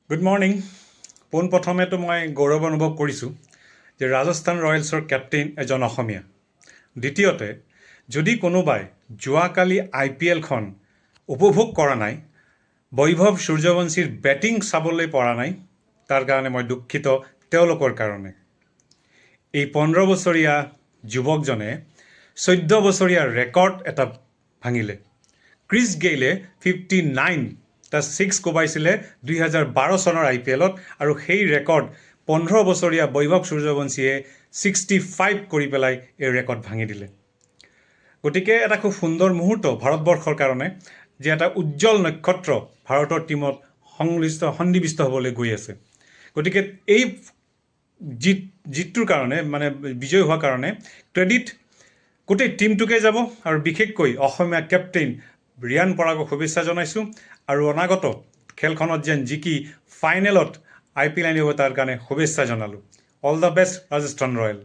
Good morning. পোনপ্ৰথমেতো মই গৌৰৱ অনুভৱ কৰিছোঁ যে ৰাজস্থান ৰয়েলছৰ কেপ্টেইন এজন অসমীয়া। দ্বিতীয়তে, যদি কোনোবাই যোৱাকালি IPLখন উপভোগ কৰা নাই, বৈভৱ সূৰ্যবংশীৰ বেটিং চাবলৈ পৰা নাই, তাৰ কাৰণে মই দুখিত তেওঁলোকৰ কাৰণে। এই 15 বছৰীয়া যুৱকজনে 14 বছৰীয়া ৰেকৰ্ড এটা ভাঙিলে। ক্ৰিছ গেইলে 59টা ছিক্স কোবাইছিলে 2012 চনৰ IPLত, আৰু সেই ৰেকৰ্ড 15 বছৰীয়া বৈভৱ সূৰ্যবংশীয়ে 65 কৰি পেলাই এই ৰেকৰ্ড ভাঙি দিলে। গতিকে এটা খুব সুন্দৰ মুহূৰ্ত ভাৰতবৰ্ষৰ কাৰণে, যে এটা উজ্জ্বল নক্ষত্ৰ ভাৰতৰ টীমত সন্নিৱিষ্ট হ'বলৈ গৈ আছে। গতিকে এই জিতটোৰ কাৰণে, মানে বিজয় হোৱাৰ কাৰণে ক্ৰেডিট গোটেই টীমটোকে যাব, আৰু বিশেষকৈ অসমীয়া কেপ্টেইন ৰিয়ান পৰাগক শুভেচ্ছা জনাইছোঁ, আৰু অনাগত খেলখনত যেন জিকি ফাইনেলত IPL আনিব তাৰ কাৰণে শুভেচ্ছা জনালোঁ। All the best Rajasthan royal.